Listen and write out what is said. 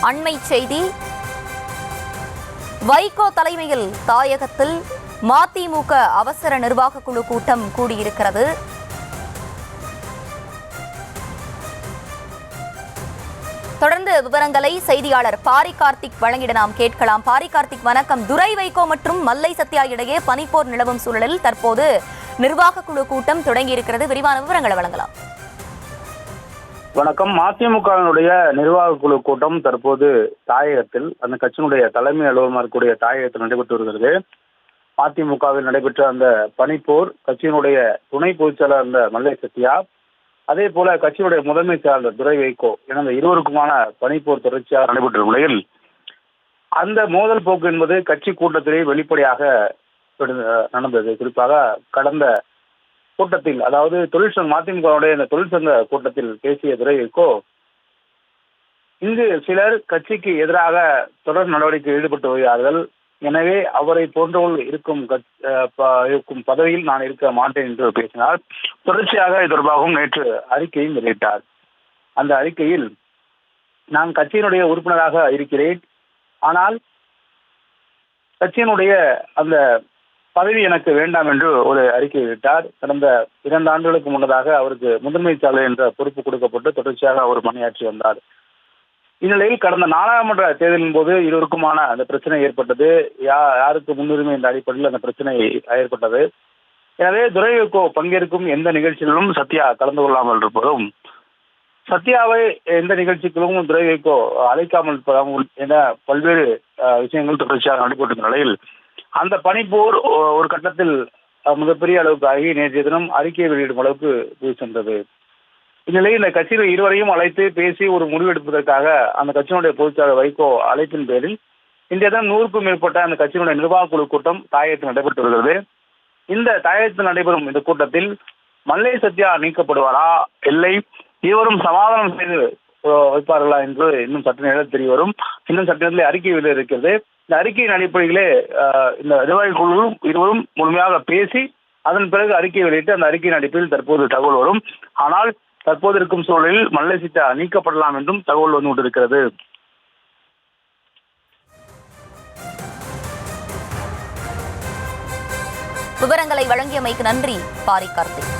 அண்மை செய்தி. வைகோ தலைமையில் தாயகத்தில் மதிமுக அவசர நிர்வாக குழு கூட்டம் கூடியிருக்கிறது. தொடர்ந்து விவரங்களை செய்தியாளர் பாரி கார்த்திக் வழங்கிட நாம் கேட்கலாம். பாரி கார்த்திக், வணக்கம். துரை வைகோ மற்றும் மல்லை சத்யா இடையே பனிப்போர் நிலவும் சூழலில் தற்போது நிர்வாக குழு கூட்டம் தொடங்கியிருக்கிறது. விரிவான விவரங்களை வழங்கலாம். வணக்கம். மதிமுகவினுடைய நிர்வாக குழு கூட்டம் தற்போது தாயகத்தில், அந்த கட்சியினுடைய தலைமை அலுவலகமாக இருக்கக்கூடிய தாயகத்தில் நடைபெற்று வருகிறது. மதிமுகவில் நடைபெற்ற அந்த பனிப்போர், கட்சியினுடைய துணை பொதுச்செயலாளர் அந்த மல்லை சத்யா, அதே போல கட்சியுடைய முதன்மை செயலாளர் துரை வைகோ என இந்த இருவருக்குமான பனிப்போர் தொடர்ச்சியாக நடைபெற்ற நிலையில் அந்த மோதல் போக்கு என்பது கட்சி கூட்டத்திலே வெளிப்படையாக நடந்தது. குறிப்பாக கடந்த கூட்டத்தில், அதாவது தொழிற்சங்க மதிமுகவுடைய இந்த தொழிற்சங்க கூட்டத்தில் பேசிய துரை வைகோ, இங்கு சிலர் கட்சிக்கு எதிராக தொடர் நடவடிக்கையில் ஈடுபட்டு வருகிறார்கள், எனவே அவரை போன்றவர்கள் இருக்கும் பதவியில் நான் இருக்க மாட்டேன் என்று பேசினார். தொடர்ச்சியாக இது தொடர்பாகவும் நேற்று அறிக்கையும் வெளியிட்டார். அந்த அறிக்கையில், நான் கட்சியினுடைய உறுப்பினராக இருக்கிறேன், ஆனால் கட்சியினுடைய அந்த பதவி எனக்கு வேண்டாம் என்று ஒரு அறிக்கை வெளியிட்டார். கடந்த 2 ஆண்டுகளுக்கு முன்னதாக அவருக்கு முதன்மை செயலாளர் என்ற பொறுப்பு கொடுக்கப்பட்டு தொடர்ச்சியாக அவர் பணியாற்றி வந்தார். இந்நிலையில் கடந்த நாடாளுமன்ற தேர்தலின் போது இருவருக்குமான அந்த பிரச்சனை ஏற்பட்டது. யாருக்கு முன்னுரிமை என்ற அடிப்படையில் அந்த பிரச்சனை ஏற்பட்டது. எனவே துரை வைகோ பங்கேற்கும் எந்த நிகழ்ச்சிகளிலும் சத்யா கலந்து கொள்ளாமல் இருப்பதும், சத்யாவை எந்த நிகழ்ச்சிகளும் துரை வைகோ அழைக்காமல் இருப்பதாகவும் என பல்வேறு விஷயங்கள் தொடர்ச்சியாக நடைபெற்ற நிலையில் அந்த பனிப்போர் ஒரு கட்டத்தில் மிகப்பெரிய அளவுக்கு ஆகி நேற்றைய தினம் அறிக்கை வெளியிடும் அளவுக்கு போய் சென்றது. இந்நிலையில் இந்த கட்சியில் இருவரையும் அழைத்து பேசி ஒரு முடிவெடுப்பதற்காக அந்த கட்சியினுடைய பொதுச்செயலாளர் வைகோ அழைப்பின் பேரில் இன்றைய தினம் 100க்கும் மேற்பட்ட அந்த கட்சியினுடைய நிர்வாக குழு கூட்டம் தாயகத்தில் நடைபெற்று வருகிறது. இந்த தாயகத்தில் நடைபெறும் இந்த கூட்டத்தில் மல்லை சத்யா நீக்கப்படுவாரா, இல்லை இருவரும் சமாதானம் செய்து வைப்பார்களா என்று இன்னும் சற்று நேரம் தெரிய வரும். இன்னும் சற்று நேரத்தில் அறிக்கை வெளியே இருக்கிறது. இந்த அறிக்கையின் அடிப்படையிலே இந்த நிர்வாக குழு இருவரும் முழுமையாக பேசி அதன் பிறகு அறிக்கை வெளியிட்டு அந்த அறிக்கையின் அடிப்படையில் தற்போது தகவல் வரும். ஆனால் தற்போது இருக்கும் சூழலில் மல்லை சத்யா நீக்கப்படலாம் என்றும் தகவல் வந்து கொண்டிருக்கிறது. விவரங்களை வழங்கியமைக்கு நன்றி பாரி கார்த்திக்.